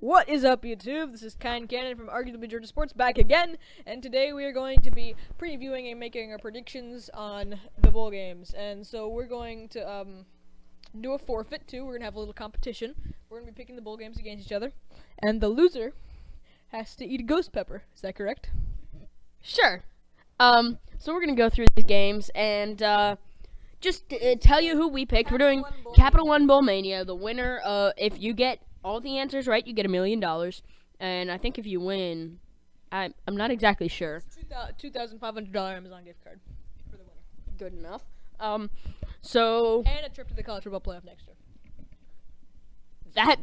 What is up, YouTube? This is Kind Cannon from Arguably Georgia Sports back again, and today we are going to be previewing and making our predictions on the bowl games. And so we're going to do a forfeit too. We're gonna have a little competition. We're gonna be picking the bowl games against each other, and the loser has to eat a ghost pepper. Is that correct? Sure. So we're gonna go through these games and just tell you who we picked. We're doing Capital One Bowl Mania. The winner, if you get all the answers right, you get $1 million. And I think if you win, I'm not exactly sure. $2,500 Amazon gift card for the winner. Good enough. So And a trip to the college football playoff next year.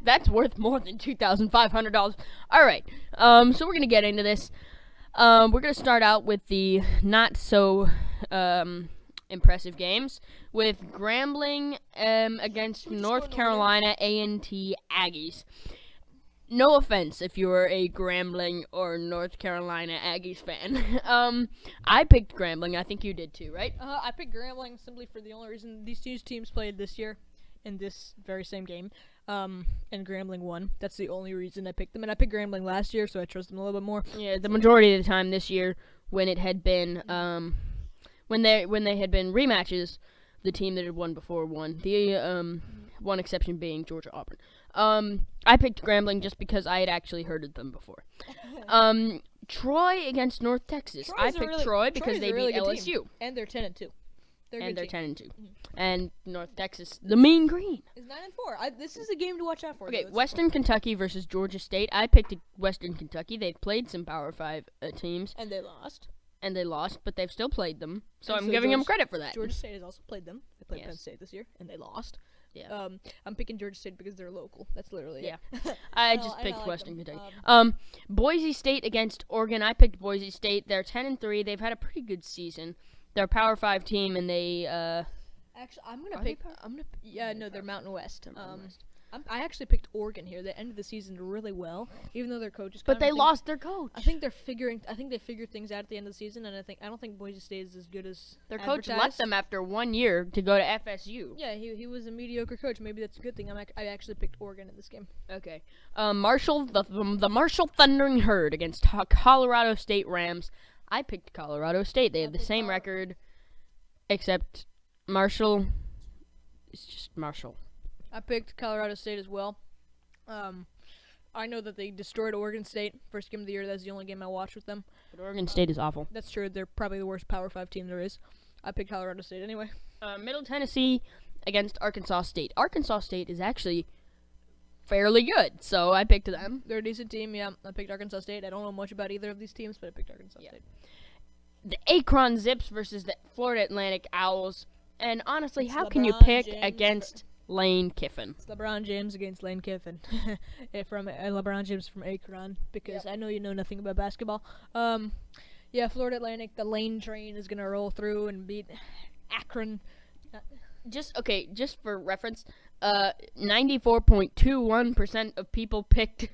that's worth more than $2,500. All right. So we're gonna get into this. We're gonna start out with the not so impressive games with Grambling against North Carolina A&T Aggies. No offense if you're a Grambling or North Carolina Aggies fan. I picked Grambling. I think you did too, right? I picked Grambling simply for the only reason these two teams played this year in this very same game. And Grambling won. That's the only reason I picked them. And I picked Grambling last year, so I trust them a little bit more. Yeah, the majority of the time this year, when it had been when they had been rematches, the team that had won before won. The one exception being Georgia Auburn. I picked Grambling just because I had actually heard of them before. Troy against North Texas. I picked Troy because they beat LSU. Team. And they're 10-2. They're 10-2. And North Texas, the Mean Green, is 9-4. This is a game to watch out for. Okay, Western Kentucky versus Georgia State. I picked Western Kentucky. They've played some Power 5 teams. And they lost. But they've still played them. So I'm giving them credit for that. Georgia State has also played them. They played Penn State this year, and they lost. Yeah. I'm picking Georgia State because they're local. That's literally it. Yeah. I just picked Western Kentucky. Boise State against Oregon. I picked Boise State. They're 10-3. They've had a pretty good season. They're a Power 5 team, and they Actually, they're Mountain West. I actually picked Oregon here. They ended the season really well, even though their coach is. But they lost their coach. I think they figured things out at the end of the season, and I don't think Boise State is as good as their coach left them after 1 year to go to FSU. Yeah, he was a mediocre coach. Maybe that's a good thing. I actually picked Oregon in this game. Okay, Marshall, the Marshall Thundering Herd against Colorado State Rams. I picked Colorado State. They have the same record, except Marshall is just Marshall. I picked Colorado State as well. I know that they destroyed Oregon State first game of the year. That's the only game I watched with them. But Oregon State is awful. That's true. They're probably the worst Power 5 team there is. I picked Colorado State anyway. Middle Tennessee against Arkansas State. Arkansas State is actually fairly good, so I picked them. They're a decent team, yeah. I picked Arkansas State. I don't know much about either of these teams, but I picked Arkansas State. The Akron Zips versus the Florida Atlantic Owls. And honestly, how can you LeBron pick James against Lane Kiffin? It's LeBron James against Lane Kiffin. LeBron James from Akron, because I know you know nothing about basketball. Florida Atlantic, the Lane train is going to roll through and beat Akron. Just for reference, 94.21% of people picked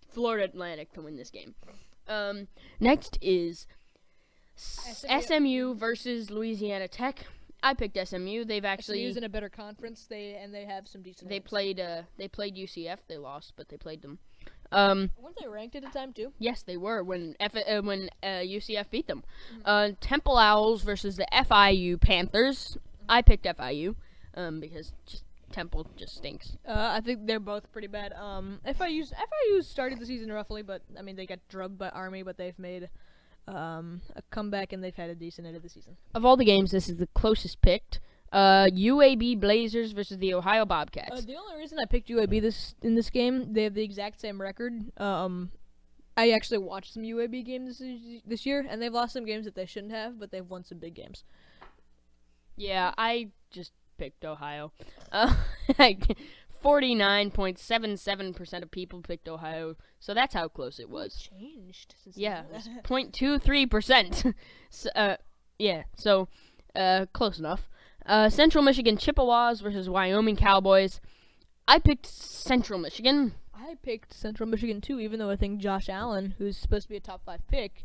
Florida Atlantic to win this game. Next is SMU versus Louisiana Tech. I picked SMU. They've actually SMU's in a better conference. They have some decent. They played UCF. They lost, but they played them. Weren't they ranked at the time too? Yes, they were when UCF beat them. Temple Owls versus the FIU Panthers. I picked FIU because Temple just stinks. I think they're both pretty bad. FIU started the season roughly, but I mean they got drubbed by Army, but they've made a comeback and they've had a decent end of the season. Of all the games, this is the closest picked. UAB Blazers versus the Ohio Bobcats. The only reason I picked UAB in this game, they have the exact same record. I actually watched some UAB games this year, and they've lost some games that they shouldn't have, but they've won some big games. Yeah, I just picked Ohio. 49.77% of people picked Ohio, so that's how close it was. It changed. Yeah, it was 0.23%. So close enough. Central Michigan Chippewas versus Wyoming Cowboys. I picked Central Michigan. I picked Central Michigan too, even though I think Josh Allen, who's supposed to be a top 5 pick,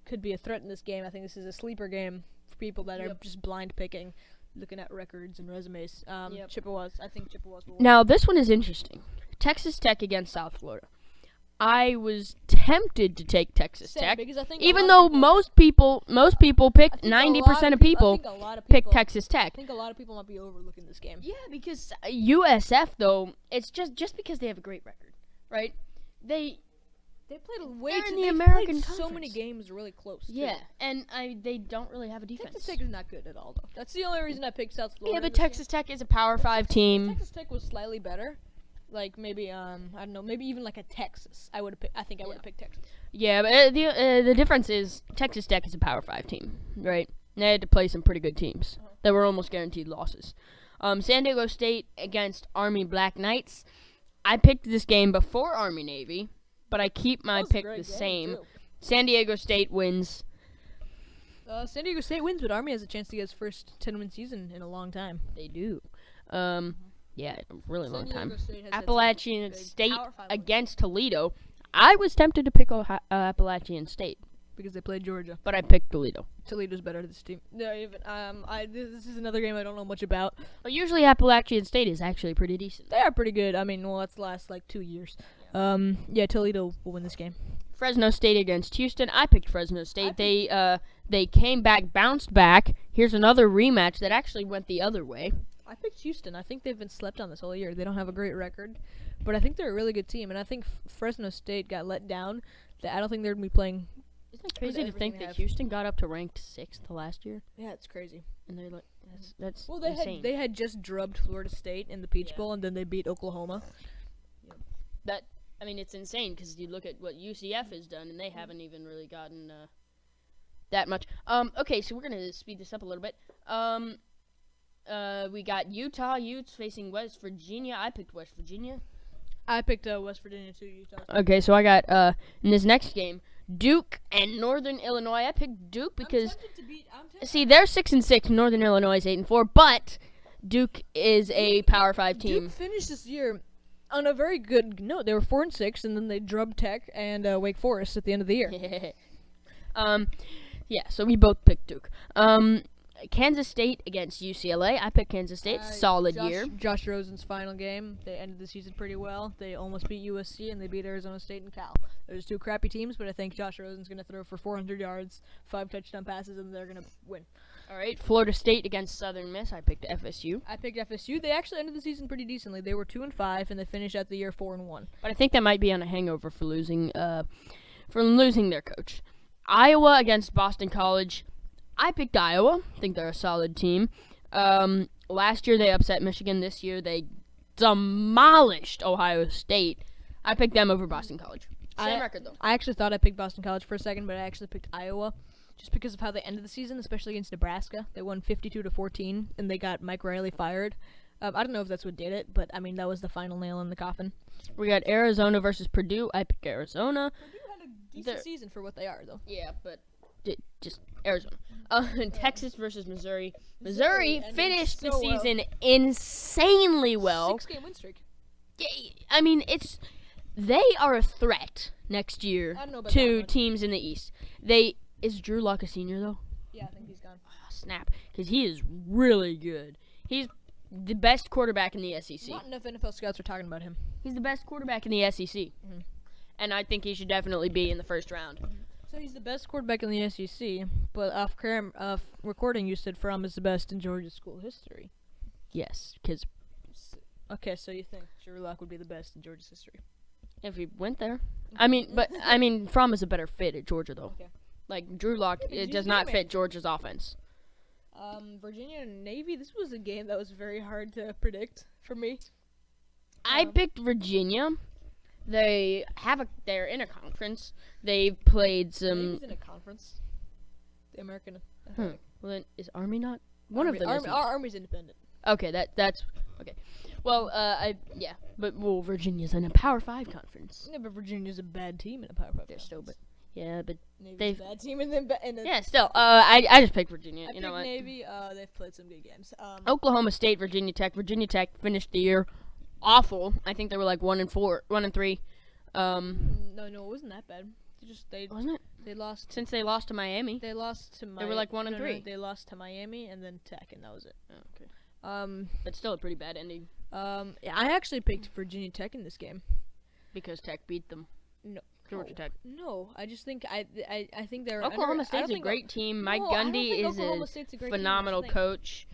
could be a threat in this game. I think this is a sleeper game for people that are just blind picking. looking at records and resumes. Chippewas. I think Chippewas will win. Now, this one is interesting. Texas Tech against South Florida. I was tempted to take Texas Tech, because I think even though most people pick 90% of people pick Texas Tech. I think a lot of people might be overlooking this game. Yeah, because USF though, it's just because they have a great record, right? They played way They're too. in the They American played so Conference. many games really close. Yeah, and they don't really have a defense. Texas Tech is not good at all, though. That's the only reason I picked South Florida. Yeah, but this game. Texas Tech is a Power 5 team. Texas Tech was slightly better. Like maybe I don't know, maybe even like a Texas. I think I would have picked Texas. Yeah, but the difference is Texas Tech is a Power 5 team, right? They had to play some pretty good teams that were almost guaranteed losses. San Diego State against Army Black Knights. I picked this game before Army Navy, but I keep my pick the same. Too. San Diego State wins. San Diego State wins, but Army has a chance to get its first 10-win season in a long time. They do. Yeah, a really long time. State has Appalachian State Power 5 against Toledo. I was tempted to pick Appalachian State, because they played Georgia. but I picked Toledo. Toledo's better this team. No, even this is another game I don't know much about. But usually Appalachian State is actually pretty decent. They are pretty good. I mean, well, that's the last like 2 years. Yeah, Toledo will win this game. Fresno State against Houston. I picked Fresno State. They came back, bounced back. Here's another rematch that actually went the other way. I picked Houston. I think they've been slept on this whole year. They don't have a great record, but I think they're a really good team. And I think Fresno State got let down. I don't think they're gonna be playing. Isn't it crazy to everything think they that have. Houston got up to ranked 6th last year? Yeah, it's crazy. And they're like, that's Well, they insane. had just drubbed Florida State in the Peach Bowl, and then they beat Oklahoma. I mean, it's insane because you look at what UCF has done, and they haven't even really gotten that much. Okay, so we're gonna speed this up a little bit. We got Utah Utes facing West Virginia. I picked West Virginia. I picked West Virginia too. Utah. Okay, so I got in this next game Duke and Northern Illinois. I picked Duke because see they're 6-6. Northern Illinois is 8-4, but Duke is a Power 5 team. Duke finished this year on a very good note. They were 4-6, and then they drubbed Tech and Wake Forest at the end of the year. Yeah, so we both picked Duke. Kansas State against UCLA. I picked Kansas State. Solid year. Josh Rosen's final game. They ended the season pretty well. They almost beat USC, and they beat Arizona State and Cal. There's two crappy teams, but I think Josh Rosen's going to throw for 400 yards, 5 touchdown passes, and they're going to win. All right, Florida State against Southern Miss. I picked FSU. I picked FSU. They actually ended the season pretty decently. They were 2-5, and they finished out the year 4-1. But I think that might be on a hangover for losing their coach. Iowa against Boston College. I picked Iowa. I think they're a solid team. Last year they upset Michigan. This year they demolished Ohio State. I picked them over Boston College. Same record though. I actually thought I picked Boston College for a second, but I actually picked Iowa. Just because of how they ended the season, especially against Nebraska. They won 52-14, and they got Mike Riley fired. I don't know if that's what did it, but I mean that was the final nail in the coffin. We got Arizona versus Purdue. I picked Arizona. Purdue had a decent season for what they are, though. Yeah, but just Arizona. Texas versus Missouri. Missouri finished the season insanely well. 6-game win streak. Yeah, I mean they are a threat next year to teams in the East. Is Drew Lock a senior though? Yeah, I think he's gone. Oh, snap, because he is really good. He's the best quarterback in the SEC. Not enough NFL scouts are talking about him. He's the best quarterback in the SEC, and I think he should definitely be in the first round. So he's the best quarterback in the SEC, but off recording you said Fromm is the best in Georgia school history. Yes, because okay, so you think Drew Lock would be the best in Georgia's history? If he went there, I mean, Fromm is a better fit at Georgia though. Okay. Like Drew Lock, it does not fit Georgia's offense. Virginia and Navy. This was a game that was very hard to predict for me. I picked Virginia. They're in a conference. They've played some. Navy's in a conference. The American. Well, then is Army not? One of them is. Army's independent. Okay, that's okay. Well, but Virginia's in a Power 5 conference. Yeah, but Virginia's a bad team in a Power 5. They're still, but Navy's a bad team in the. Yeah, still. I just picked Virginia. I picked Navy. They've played some good games. Oklahoma State, Virginia Tech. Virginia Tech finished the year awful. I think they were like 1-4, 1-3. No, it wasn't that bad. Wasn't it? They lost since they lost to Miami. They lost to Miami. They were like 1-3. No, they lost to Miami and then Tech, and that was it. Oh, okay. That's still a pretty bad ending. Yeah, I actually picked Virginia Tech in this game because Tech beat them. No. Georgia Tech. No, I just think I think they're Oklahoma State's a great team. Mike Gundy is a phenomenal coach.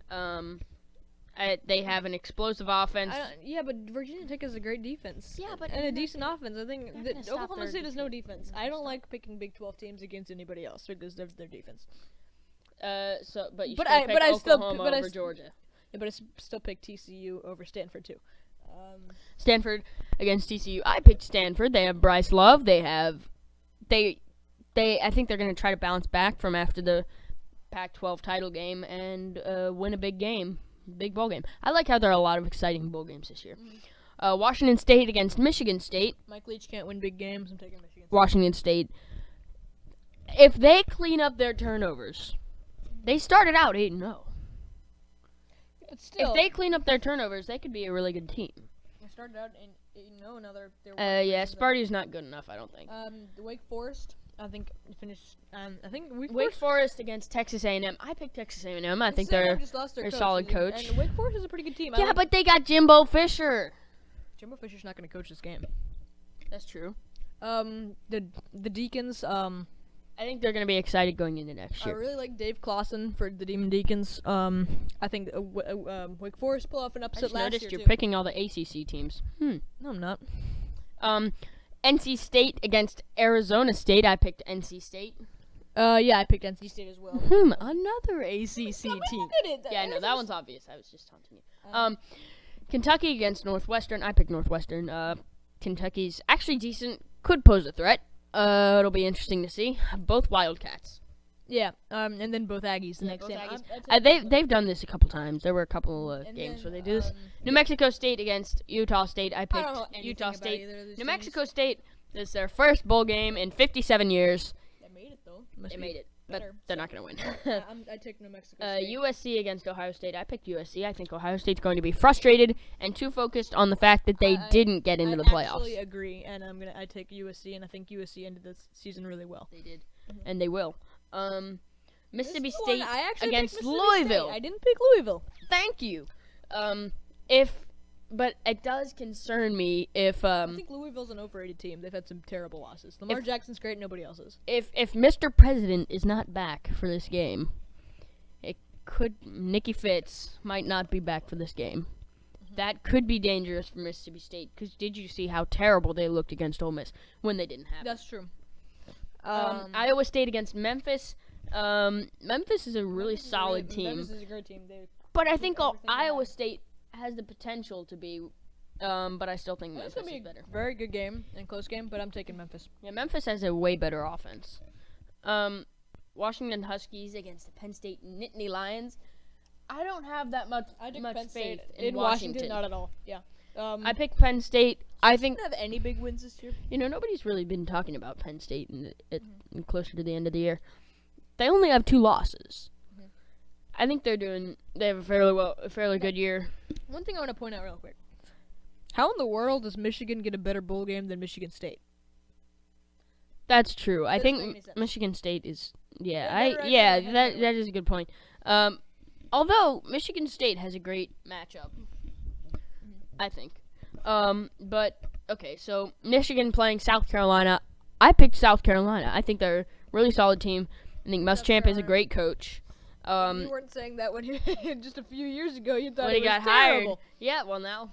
They have an explosive offense. Yeah, but Virginia Tech has a great defense. Yeah, but and a decent offense. I think Oklahoma State has no defense. defense. I don't like picking Big 12 teams against anybody else because of their defense. But you but still pick Oklahoma over Georgia. Yeah, but I still pick TCU over Stanford too. Stanford against TCU. I picked Stanford. They have Bryce Love. I think they're going to try to bounce back from after the Pac-12 title game and win a big bowl game. I like how there are a lot of exciting bowl games this year. Washington State against Michigan State. Mike Leach can't win big games. I'm taking Michigan State. Washington State. If they clean up their turnovers, they started out 8-0. But still, if they clean up their turnovers, they could be a really good team. They started out they're yeah, Sparty's not good enough, I don't think. Wake Forest, I think finished. I think Wake Forest against Texas A&M. I picked Texas A&M. I think they're a solid coach. And Wake Forest is a pretty good team. Yeah, but they got Jimbo Fisher. Jimbo Fisher's not going to coach this game. That's true. The Deacons. I think they're going to be excited going into next year. I really like Dave Clawson for the Demon Deacons. I think Wake Forest pull off an upset last year. I noticed you're picking all the ACC teams. No, I'm not. NC State against Arizona State. I picked NC State. Yeah, I picked NC State as well. Another ACC team. Yeah, no, that one's obvious. I was just taunting you. Kentucky against Northwestern. I picked Northwestern. Kentucky's actually decent. Could pose a threat. It'll be interesting to see. Both Wildcats. Yeah, and then both Aggies the next game. They've done this a couple times. There were a couple games where they do this. New Mexico State against Utah State. I picked Utah State. New Mexico State is their first bowl game in 57 years. They made it though. They made it, but they're not going to win. I take New Mexico State. USC against Ohio State. I picked USC. I think Ohio State's going to be frustrated and too focused on the fact that they didn't get into the playoffs. I actually agree, and I take USC, and I think USC ended this season really well. They did, and they will. Mississippi State against Louisville. I didn't pick Louisville. Thank you. But it does concern me if I think Louisville's an overrated team. They've had some terrible losses. Lamar Jackson's great, nobody else is. If Mr. President is not back for this game, Nikki Fitz might not be back for this game. That could be dangerous for Mississippi State. Because did you see how terrible they looked against Ole Miss when they didn't have it? That's true. Iowa State against Memphis. Memphis is a really solid team. Memphis is a great team. But I think Iowa State has the potential to be, but I still think Memphis is better. Very good game and close game, but I'm taking Memphis. Yeah, Memphis has a way better offense. Washington Huskies against the Penn State Nittany Lions. I don't have that much faith in Washington. Not at all. Yeah. I picked Penn State. I think have any big wins this year. Nobody's really been talking about Penn State closer to the end of the year. They only have 2 losses. I think they have a fairly good year. One thing I want to point out real quick. How in the world does Michigan get a better bowl game than Michigan State? That's true. I think Michigan State is that is a good point. Although Michigan State has a great matchup. I think. But okay, so Michigan playing South Carolina. I picked South Carolina. I think they're a really solid team. I think Muschamp is a great coach. You weren't saying that when just a few years ago. You thought when he got terrible. hired. Yeah, well now,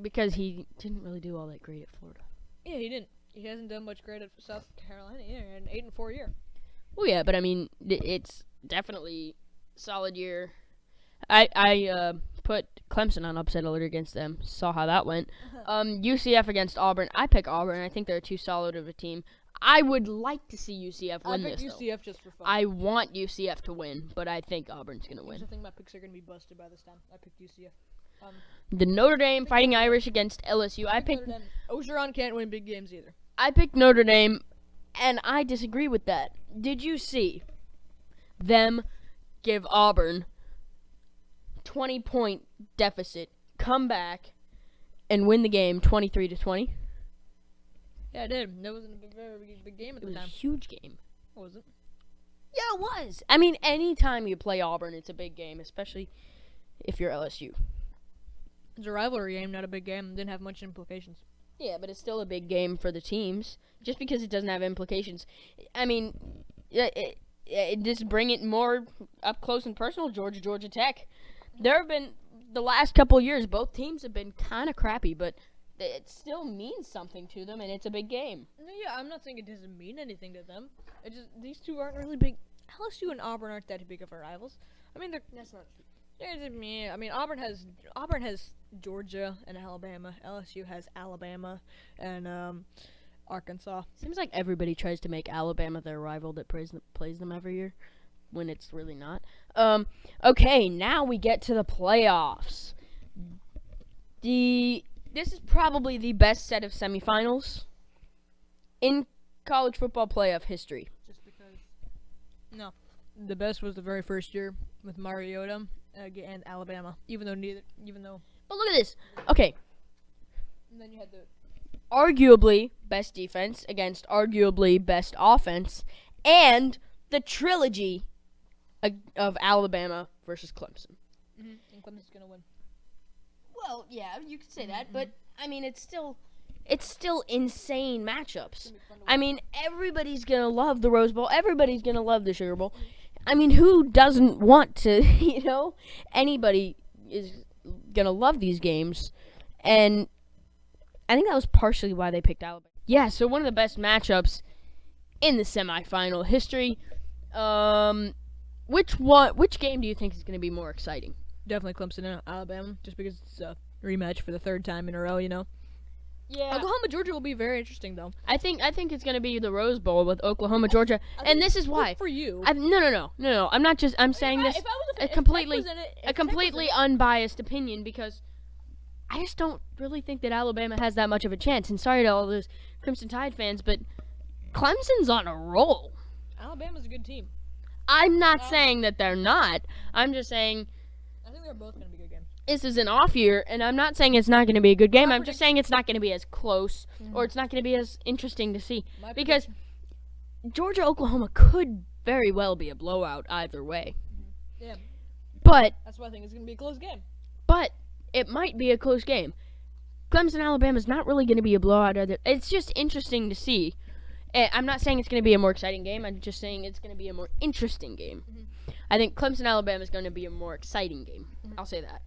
because he didn't really do all that great at Florida. Yeah, he didn't. He hasn't done much great at South Carolina either. An 8-4 year. Well, yeah, but I mean, it's definitely solid year. I put Clemson on upset alert against them. Saw how that went. UCF against Auburn. I pick Auburn. I think they're too solid of a team. I would like to see UCF win this, though. I picked UCF just for fun. I want UCF to win, but I think Auburn's going to win. I think my picks are going to be busted by this time. I picked UCF. The Notre Dame Fighting Irish against LSU. I picked Ogeron can't win big games either. I picked Notre Dame, and I disagree with that. Did you see them give Auburn 20-point deficit, come back, and win the game 23-20? Yeah, I did. That wasn't a very big game at the time. It was a huge game. Was it? Yeah, it was. I mean, anytime you play Auburn, it's a big game, especially if you're LSU. It's a rivalry game, not a big game. Didn't have much implications. Yeah, but it's still a big game for the teams. Just because it doesn't have implications. I mean, just bring it more up close and personal, Georgia Tech. There have been, the last couple of years, both teams have been kind of crappy, but it still means something to them, and it's a big game. Yeah, I'm not saying it doesn't mean anything to them. It just, these two aren't really big. LSU and Auburn aren't that big of our rivals. I mean, That's not true. I mean, Auburn has Georgia and Alabama. LSU has Alabama and Arkansas. Seems like everybody tries to make Alabama their rival that plays them every year, when it's really not. Okay, now we get to the playoffs. This is probably the best set of semifinals in college football playoff history. Just because. No, the best was the very first year with Mariota and Alabama. Even though. But look at this. Okay, And then you had the. arguably best defense against arguably best offense, and the trilogy of Alabama versus Clemson. And Clemson's gonna win. Well, yeah, you could say that, but I mean, it's still insane matchups. I mean, everybody's gonna love the Rose Bowl. Everybody's gonna love the Sugar Bowl. I mean, who doesn't want to? Anybody is gonna love these games, and I think that was partially why they picked Alabama. Yeah, so one of the best matchups in the semifinal history. Which game do you think is going to be more exciting? Definitely Clemson and Alabama, just because it's a rematch for the third time in a row. Yeah. Oklahoma Georgia will be very interesting though. I think it's going to be the Rose Bowl with Oklahoma Georgia, and this is why. For you. No. I'm not just. I'm saying this a completely unbiased opinion, because I just don't really think that Alabama has that much of a chance. And sorry to all those Crimson Tide fans, but Clemson's on a roll. Alabama's a good team. I'm not saying that they're not. I'm just saying I think they're both going to be good games. this is an off year, and I'm not saying it's not going to be a good game. I'm just saying it's not going to be as close, or it's not going to be as interesting to see. Because Georgia-Oklahoma could very well be a blowout either way. Yeah. But That's why I think it's going to be a close game. But it might be a close game. Clemson-Alabama is not really going to be a blowout either. It's just interesting to see. I'm not saying it's going to be a more exciting game. I'm just saying it's going to be a more interesting game. I think Clemson-Alabama is going to be a more exciting game. I'll say that.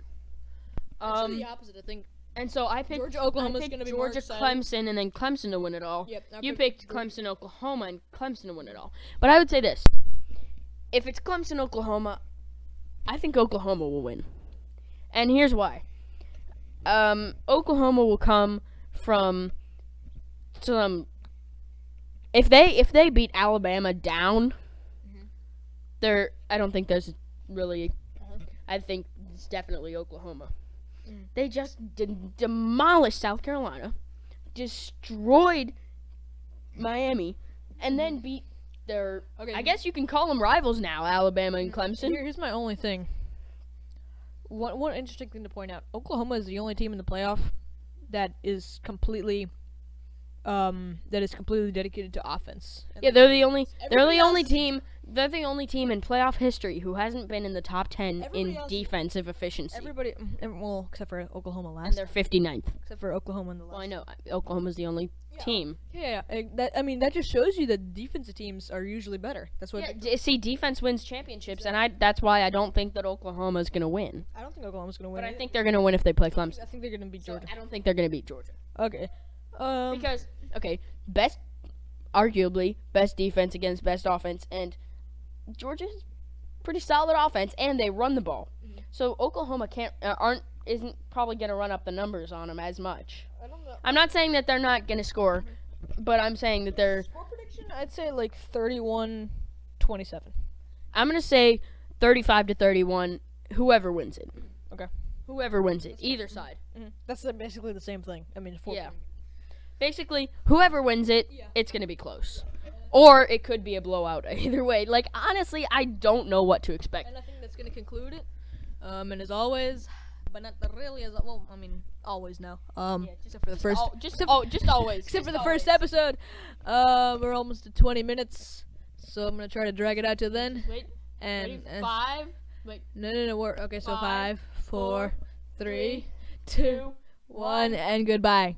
Actually, the opposite, I think. And so I picked Georgia-Oklahoma's going to be more exciting. Georgia-Clemson, and then Clemson to win it all. Yep, You picked Clemson-Oklahoma and Clemson to win it all. But I would say this. If it's Clemson-Oklahoma, I think Oklahoma will win. And here's why. Oklahoma will come from some. If they beat Alabama down, I don't think there's really. I think it's definitely Oklahoma. They just demolished South Carolina, destroyed Miami, and then beat their. Okay, I guess you can call them rivals now, Alabama and Clemson. Here's my only thing. One interesting thing to point out: Oklahoma is the only team in the playoff that is completely dedicated to offense. And yeah, they're the only team. They're the only team in playoff history who hasn't been in the top 10 in defensive efficiency. Everybody, well, except for Oklahoma last. And they're 59th. Except for Oklahoma in the last. Well, I know Oklahoma's the only team. Yeah, that just shows you that defensive teams are usually better. That's what. Yeah, see, defense wins championships, and that's why I don't think that Oklahoma's gonna win. I don't think Oklahoma's gonna win. But I think they're gonna win if they play Clemson. I think they're gonna beat Georgia. I don't think they're gonna beat Georgia. Okay. Because arguably best defense against best offense, and Georgia's pretty solid offense, and they run the ball. So Oklahoma isn't probably gonna run up the numbers on them as much. I don't know. I'm not saying that they're not gonna score, but I'm saying that they're. Score prediction? I'd say like 31-27. I'm gonna say 35-31. Whoever wins it. Okay. Whoever wins it, either side. That's basically the same thing. I mean, Basically, whoever wins it, it's gonna be close. Or it could be a blowout either way. Like, honestly, I don't know what to expect. And I think that's going to conclude it. And as always, but not really as well, I mean, always now. Except for the first just always. Except for the first episode. We're almost at 20 minutes. So I'm going to try to drag it out to then. Wait. And 5. Wait. No. Okay, so 5, 4, 3, 2, 1, and goodbye.